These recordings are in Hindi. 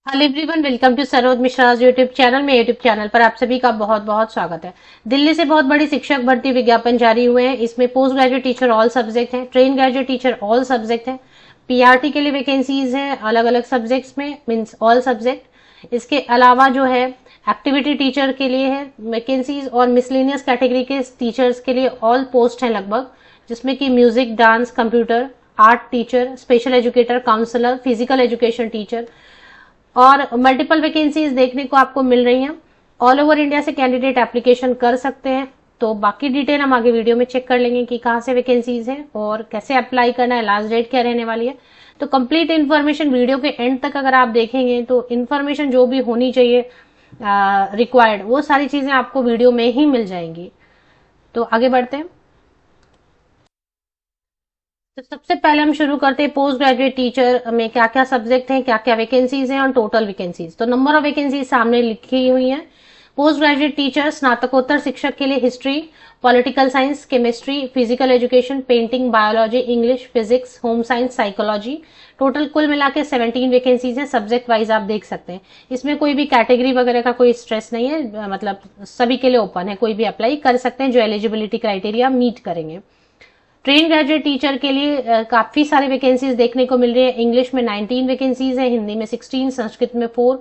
Hello everyone, welcome to Saroj Mishra YouTube channel में। यूट्यूब चैनल पर आप सभी का बहुत बहुत स्वागत है। दिल्ली से बहुत बड़ी शिक्षक भर्ती विज्ञापन जारी हुए हैं। इसमें post graduate teacher all subject हैं, train graduate teacher all subject हैं, पीआरटी के लिए वैकेंसीज हैं अलग अलग सब्जेक्ट्स में, मीन्स ऑल सब्जेक्ट। इसके अलावा जो है एक्टिविटी टीचर के लिए है वैकेंसीज, और मिसलेनियस कैटेगरी के टीचर्स के लिए ऑल पोस्ट हैं लगभग, जिसमें कि music, dance, computer, art teacher, special educator, counsellor, physical education teacher और मल्टीपल वैकेंसीज देखने को आपको मिल रही हैं। ऑल ओवर इंडिया से कैंडिडेट एप्लीकेशन कर सकते हैं। तो बाकी डिटेल हम आगे वीडियो में चेक कर लेंगे कि कहाँ से वैकेंसीज हैं और कैसे अप्लाई करना है, लास्ट डेट क्या रहने वाली है। तो कंप्लीट इन्फॉर्मेशन वीडियो के एंड तक अगर आप देखेंगे तो इन्फॉर्मेशन जो भी होनी चाहिए रिक्वायर्ड, वो सारी चीजें आपको वीडियो में ही मिल जाएंगी। तो आगे बढ़ते हैं। तो सबसे पहले हम शुरू करते हैं पोस्ट ग्रेजुएट टीचर में क्या क्या सब्जेक्ट हैं, क्या क्या वैकेंसीज हैं और टोटल वैकेंसीज। तो नंबर ऑफ वैकेंसीज सामने लिखी हुई हैं। पोस्ट ग्रेजुएट टीचर स्नातकोत्तर शिक्षक के लिए history, political science, chemistry, physical education, painting, biology, English, physics, home science, psychology. Total कुल मिला के 17 वैकेंसीज हैं। सब्जेक्ट वाइज आप देख सकते हैं। इसमें कोई भी कैटेगरी वगैरह का कोई स्ट्रेस नहीं है, मतलब सभी के लिए ओपन है, कोई भी अप्लाई कर सकते हैं जो एलिजिबिलिटी क्राइटेरिया मीट करेंगे। ट्रेन ग्रेजुएट टीचर के लिए काफी सारी वैकेंसीज देखने को मिल रही है। इंग्लिश में 19 वैकेंसीज है, हिंदी में 16, संस्कृत में 4,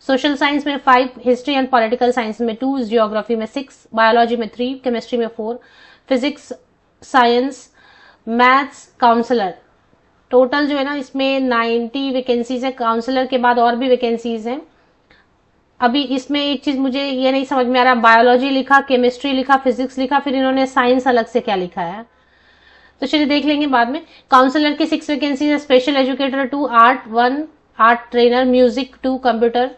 सोशल साइंस में 5, हिस्ट्री एंड पॉलिटिकल साइंस में 2, जियोग्राफी में 6, बायोलॉजी में 3, केमिस्ट्री में 4, physics, science, maths, counsellor. Total जो है ना इसमें 90 वैकेंसीज है। काउंसलर के बाद और भी वैकेंसीज हैं। अभी इसमें एक चीज मुझे ये नहीं समझ में आ रहा, बायोलॉजी लिखा, केमिस्ट्री लिखा, फिजिक्स लिखा, फिर इन्होंने साइंस अलग से क्या लिखा है, तो चलिए देख लेंगे बाद में। काउंसलर की 6 वैकेंसी है। Special educator 2, art 1, art trainer, music 2, computer,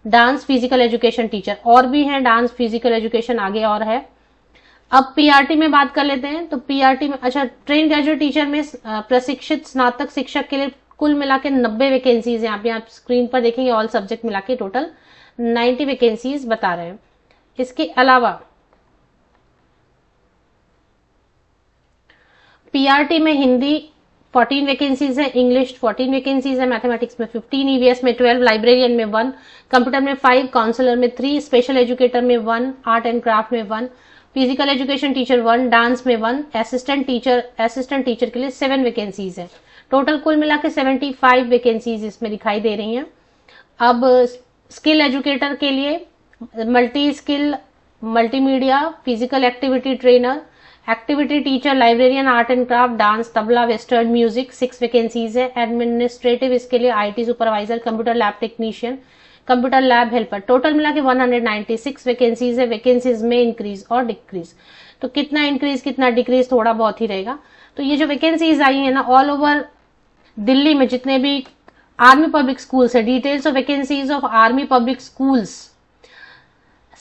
dance, physical education teacher. और भी है डांस, फिजिकल एजुकेशन आगे और है। अब पीआरटी में बात कर लेते हैं। तो पीआरटी में अच्छा, ट्रेन ग्रेजुएट टीचर में प्रशिक्षित स्नातक शिक्षक के लिए कुल मिला के 90 वैकेंसीज है। आप स्क्रीन पर देखेंगे ऑल सब्जेक्ट मिला के टोटल 90 वैकेंसीज बता रहे हैं। इसके अलावा पीआरटी में हिंदी 14 वैकेंसीज है, इंग्लिश 14 वैकेंसीज है, मैथमेटिक्स में 15, ईवीएस में 12, लाइब्रेरियन में 1, कंप्यूटर में 5, काउंसलर में 3, स्पेशल एजुकेटर में 1, आर्ट एंड क्राफ्ट में 1, फिजिकल एजुकेशन टीचर 1, डांस में 1, असिस्टेंट टीचर के लिए 7 वैकेंसीज है। टोटल कुल मिला के 75 वैकेंसीज इसमें दिखाई दे रही हैं। अब स्किल एजुकेटर के लिए multi skill, multimedia, physical activity trainer, activity teacher, librarian, art and craft, dance, tabla, western music 6 vacancies है। एडमिनिस्ट्रेटिव इसके लिए IT supervisor, computer lab technician, computer lab helper. Total मिला के 196 वैकेंसीज है। वैकेंसीज में इंक्रीज और डिक्रीज, तो कितना इंक्रीज कितना डिक्रीज थोड़ा बहुत ही रहेगा। तो ये जो वैकेंसीज आई है ना ऑल ओवर दिल्ली में जितने भी आर्मी पब्लिक स्कूल्स है, details of vacancies of army public schools,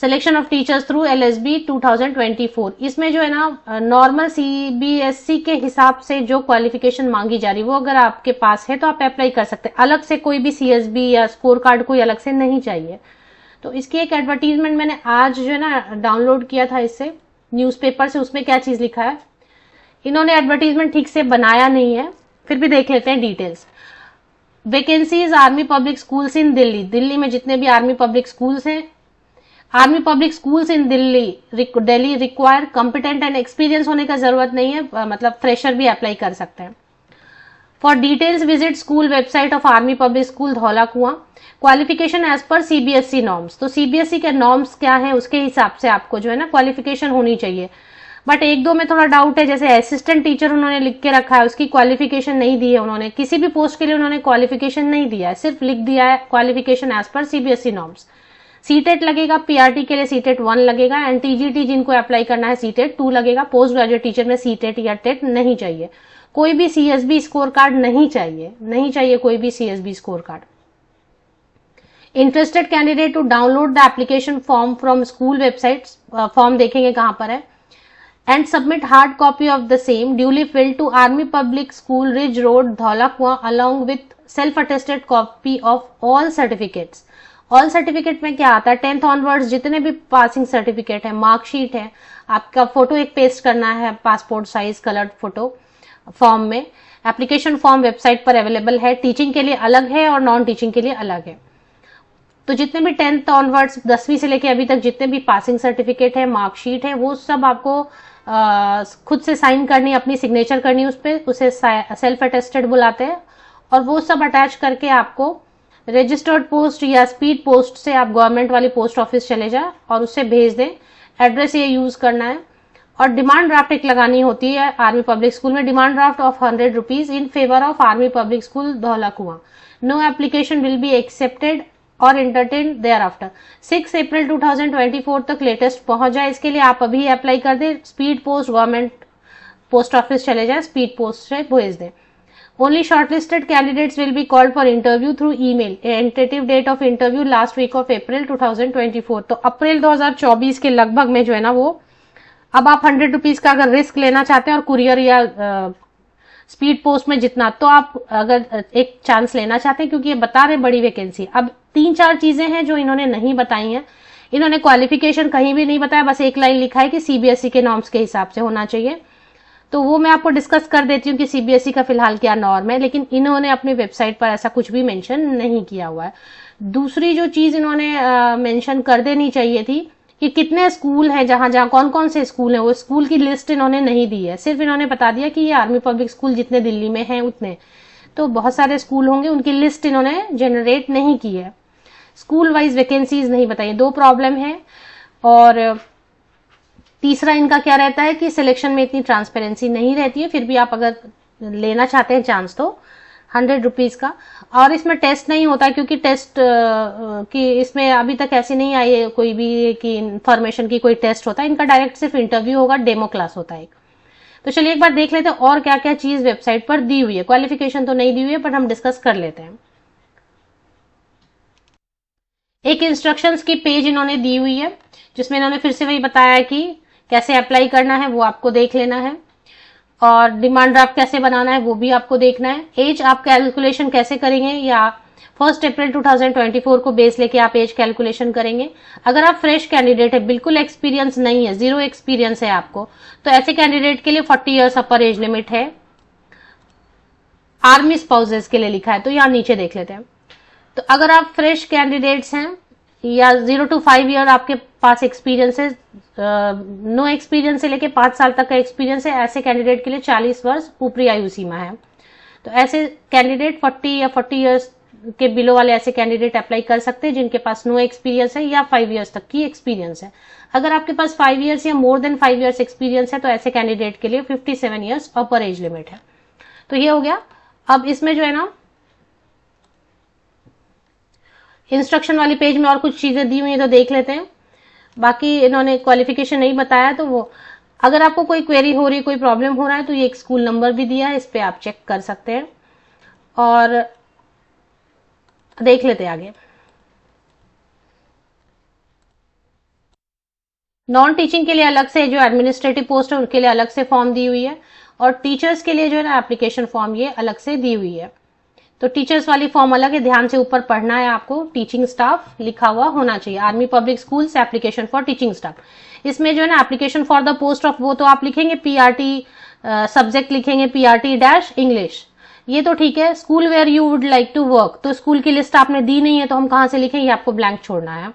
selection of teachers through LSB 2024। इसमें जो है ना नॉर्मल सीबीएसई के हिसाब से जो क्वालिफिकेशन मांगी जा रही है वो अगर आपके पास है तो आप अप्लाई कर सकते हैं। अलग से कोई भी सीएसबी या स्कोर कार्ड कोई अलग से नहीं चाहिए। तो इसकी एक एडवर्टीजमेंट मैंने आज जो है ना डाउनलोड किया था इससे न्यूज़पेपर से। उसमें क्या चीज लिखा है, इन्होंने एडवर्टीजमेंट ठीक से बनाया नहीं है, फिर भी देख लेते हैं details. Vacancies army public schools in Delhi, Delhi में जितने भी आर्मी पब्लिक स्कूल्स हैं, army public schools in Delhi require competent and experience होने का जरूरत नहीं है, मतलब फ्रेशर भी अप्लाई कर सकते हैं। For details visit school website of army public school Dhaula Kuan. Qualification as per CBSE norms, तो सीबीएसई के नॉर्म्स क्या है उसके हिसाब से आपको जो है ना क्वालिफिकेशन होनी चाहिए। बट एक दो में थोड़ा डाउट है, जैसे असिस्टेंट टीचर उन्होंने लिख के रखा है, उसकी क्वालिफिकेशन नहीं दी है उन्होंने, किसी भी पोस्ट के लिए उन्होंने क्वालिफिकेशन नहीं दिया है, सिर्फ लिख दिया है qualification as per CBSE norms. CTET लगेगा, पीआरटी के लिए सीटेट 1 लगेगा, एंड टीजीटी जिनको अप्लाई करना है सीटेट 2 लगेगा। पोस्ट ग्रेजुएट टीचर में सीटेट या टेट नहीं चाहिए। कोई भी सीएसबी स्कोर कार्ड नहीं चाहिए कोई भी CSB score card. Interested candidate to download the application form from school website, form देखेंगे कहां पर है, and submit hard copy of the same duly filled to army public school ridge road Dhaula Kuan along with self attested copy of all certificates. All certificate में क्या आता है, 10th ऑनवर्ड्स जितने भी पासिंग सर्टिफिकेट है, मार्कशीट है, आपका फोटो एक पेस्ट करना है, passport size coloured photo form में। एप्लीकेशन फॉर्म वेबसाइट पर अवेलेबल है। टीचिंग के लिए अलग है और नॉन टीचिंग के लिए अलग है। तो जितने भी 10th ऑनवर्ड्स 10वीं से लेके अभी तक जितने भी पासिंग सर्टिफिकेट है, मार्कशीट है, वो सब आपको खुद से साइन करनी, अपनी सिग्नेचर करनी उस पर, उसे सेल्फ अटेस्टेड बुलाते हैं। और वो सब अटैच करके आपको रजिस्टर्ड पोस्ट या स्पीड पोस्ट से आप गवर्नमेंट वाली पोस्ट ऑफिस चले जाए और उससे भेज दें। एड्रेस ये यूज करना है। और डिमांड ड्राफ्ट एक लगानी होती है आर्मी पब्लिक स्कूल में, demand draft of 100 rupees in favour of army public school Dhaula Kuan. No application will be accepted और एंटरटेन देयर आफ्टर। 6 अप्रैल 2024 तक लेटेस्ट पहुंच जाए, इसके लिए आप अभी अप्लाई कर दें। Speed post government post office चले जाए, स्पीड पोस्ट से भेज दें। Only shortlisted candidates will be called for interview through email. Tentative date of interview last week of April 2024. तो अप्रैल 2024 के लगभग में जो है ना वो, अब आप 100 रुपीज का अगर रिस्क लेना चाहते हैं और कुरियर या स्पीड पोस्ट में जितना, तो आप अगर एक चांस लेना चाहते हैं, क्योंकि ये बता रहे बड़ी वैकेंसी। अब 3-4 चीजें हैं जो इन्होंने नहीं बताई हैं। इन्होंने क्वालिफिकेशन कहीं भी नहीं बताया, बस एक लाइन लिखा है कि सीबीएसई के नॉर्म्स के हिसाब से होना चाहिए। तो वो मैं आपको डिस्कस कर देती हूँ कि सीबीएसई का फिलहाल क्या नॉर्म है, लेकिन इन्होंने अपनी वेबसाइट पर ऐसा कुछ भी मेंशन नहीं किया हुआ है। दूसरी जो चीज इन्होंने मेंशन कर देनी चाहिए थी कि कितने स्कूल हैं, जहां जहां कौन कौन से स्कूल हैं, वो स्कूल की लिस्ट इन्होंने नहीं दी है। सिर्फ इन्होंने बता दिया कि ये आर्मी पब्लिक स्कूल जितने दिल्ली में हैं उतने, तो बहुत सारे स्कूल होंगे, उनकी लिस्ट इन्होंने जनरेट नहीं की है। स्कूल वाइज वैकेंसीज नहीं बताई, 2 प्रॉब्लम है। और तीसरा इनका क्या रहता है कि सिलेक्शन में इतनी ट्रांसपेरेंसी नहीं रहती है, फिर भी आप अगर लेना चाहते हैं चांस तो 100 रुपीज का। और इसमें टेस्ट नहीं होता, क्योंकि टेस्ट की इसमें अभी तक ऐसी नहीं आई है कोई भी कि इंफॉर्मेशन की कोई टेस्ट होता है। इनका डायरेक्ट सिर्फ इंटरव्यू होगा, डेमो क्लास होता है। तो चलिए एक बार देख लेते हैं और क्या क्या चीज वेबसाइट पर दी हुई है। क्वालिफिकेशन तो नहीं दी हुई है, बट हम डिस्कस कर लेते हैं। एक इंस्ट्रक्शंस की पेज इन्होंने दी हुई है, जिसमें इन्होंने फिर से वही बताया है कि कैसे अप्लाई करना है, वो आपको देख लेना है। और डिमांड ड्राफ्ट कैसे बनाना है वो भी आपको देखना है। एज आप कैलकुलेशन कैसे करेंगे, या 1 अप्रैल 2024 को बेस लेके आप एज कैलकुलेशन करेंगे। अगर आप फ्रेश कैंडिडेट है, बिल्कुल एक्सपीरियंस नहीं है, 0 एक्सपीरियंस है आपको, तो ऐसे कैंडिडेट के लिए 40 ईयर्स अपर एज लिमिट है। आर्मी स्पाउसेस के लिए लिखा है, तो यहां नीचे देख लेते हैं। तो अगर आप फ्रेश कैंडिडेट्स हैं या 0 to 5 ईयर आपके पास एक्सपीरियंस है, नो एक्सपीरियंस से लेके 5 साल तक का एक्सपीरियंस है, ऐसे कैंडिडेट के लिए 40 वर्ष ऊपरी आयु सीमा है। तो ऐसे कैंडिडेट 40 या 40 ईयर्स के बिलो वाले ऐसे कैंडिडेट अप्लाई कर सकते हैं जिनके पास नो एक्सपीरियंस है या 5 ईयर्स तक की एक्सपीरियंस है। अगर आपके पास 5 ईयर्स या मोर देन 5 ईयर्स एक्सपीरियंस है, तो ऐसे कैंडिडेट के लिए 57 ईयर्स अपर एज लिमिट है। तो ये हो गया। अब इसमें जो है ना इंस्ट्रक्शन वाली पेज में और कुछ चीजें दी हुई है, तो देख लेते हैं। बाकी इन्होंने क्वालिफिकेशन नहीं बताया, तो वो अगर आपको कोई क्वेरी हो रही है, कोई प्रॉब्लम हो रहा है, तो ये एक स्कूल नंबर भी दिया है, इस पे आप चेक कर सकते हैं। और देख लेते हैं आगे। नॉन टीचिंग के लिए अलग से जो एडमिनिस्ट्रेटिव पोस्ट है उनके लिए अलग से फॉर्म दी हुई है, और टीचर्स के लिए जो है ना एप्लीकेशन फॉर्म ये अलग से दी हुई है। तो टीचर्स वाली फॉर्म अलग है, ध्यान से ऊपर पढ़ना है आपको। टीचिंग स्टाफ लिखा हुआ होना चाहिए, army public schools application for teaching staff. इसमें जो है ना application for the post of, वो तो आप लिखेंगे पीआरटी, सब्जेक्ट लिखेंगे पीआरटी डैश इंग्लिश, ये तो ठीक है। School where you would like to work, तो स्कूल की लिस्ट आपने दी नहीं है, तो हम कहां से लिखें, ये आपको ब्लैंक छोड़ना है।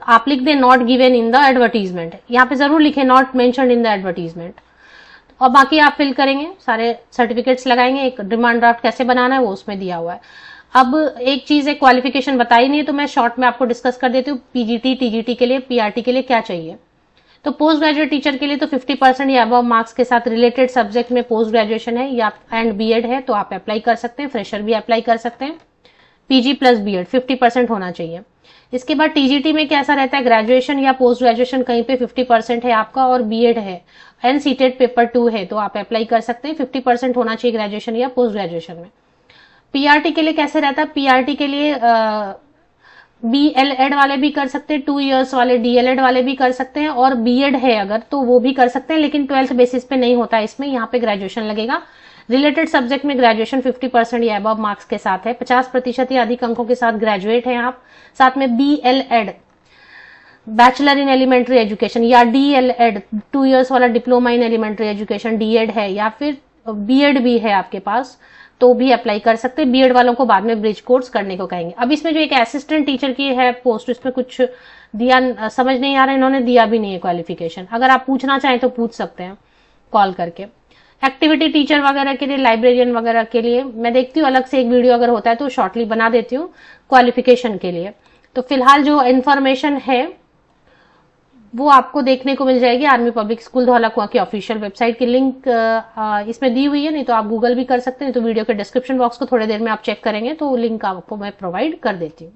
आप लिख दें not given in the advertisement, यहाँ पे जरूर लिखे not mentioned in the advertisement. और बाकी आप फिल करेंगे, सारे सर्टिफिकेट्स लगाएंगे। एक डिमांड ड्राफ्ट कैसे बनाना है वो उसमें दिया हुआ है। अब एक चीज है, क्वालिफिकेशन बताई नहीं है, तो मैं शॉर्ट में आपको डिस्कस कर देती हूँ। पीजीटी टीजीटी के लिए, पीआरटी के लिए क्या चाहिए। तो पोस्ट ग्रेजुएट टीचर के लिए तो 50% या अबव मार्क्स के साथ रिलेटेड सब्जेक्ट में पोस्ट ग्रेजुएशन है या एंड बीएड है, तो आप अप्लाई कर सकते हैं। फ्रेशर भी अप्लाई कर सकते हैं। पीजी प्लस बीएड 50% होना चाहिए। इसके बाद टीजीटी में कैसा रहता है, ग्रेजुएशन या पोस्ट ग्रेजुएशन कहीं पे 50% है आपका, और बीएड है एंड सीटेड पेपर 2 है, तो आप अप्लाई कर सकते हैं। 50% होना चाहिए ग्रेजुएशन या पोस्ट ग्रेजुएशन में। पीआरटी के लिए कैसे रहता है, पीआरटी के लिए बीएलएड वाले भी कर सकते हैं, 2 इयर्स वाले डीएलएड वाले भी कर सकते हैं, और बीएड है अगर तो वो भी कर सकते हैं, लेकिन 12th बेसिस पे नहीं होता है इसमें, यहाँ पे ग्रेजुएशन लगेगा। रिलेटेड सब्जेक्ट में ग्रेजुएशन 50% या अबव मार्क्स के साथ है, 50% या अधिक अंकों के साथ ग्रेजुएट है आप। साथ में BElEd bachelor in elementary education या डीएलएड 2 इयर्स वाला diploma in elementary education DEd है, या फिर बीएड भी है आपके पास, तो भी अप्लाई कर सकते हैं। बीएड वालों को बाद में ब्रिज कोर्स करने को कहेंगे। अब इसमें जो एक असिस्टेंट टीचर की है पोस्ट, इसमें कुछ दिया समझ नहीं आ रहा, इन्होंने दिया भी नहीं है क्वालिफिकेशन। अगर आप पूछना चाहें तो पूछ सकते हैं कॉल करके। एक्टिविटी टीचर वगैरह के लिए, लाइब्रेरियन वगैरह के लिए मैं देखती हूँ अलग से एक वीडियो अगर होता है तो शॉर्टली बना देती हूँ क्वालिफिकेशन के लिए। तो फिलहाल जो इन्फॉर्मेशन है वो आपको देखने को मिल जाएगी आर्मी पब्लिक स्कूल धौलाकुआं की ऑफिशियल वेबसाइट की लिंक इसमें दी हुई है, नहीं तो आप गूगल भी कर सकते हैं। तो वीडियो के डिस्क्रिप्शन बॉक्स को थोड़ी देर में आप चेक करेंगे तो लिंक आपको मैं प्रोवाइड कर देती हूँ।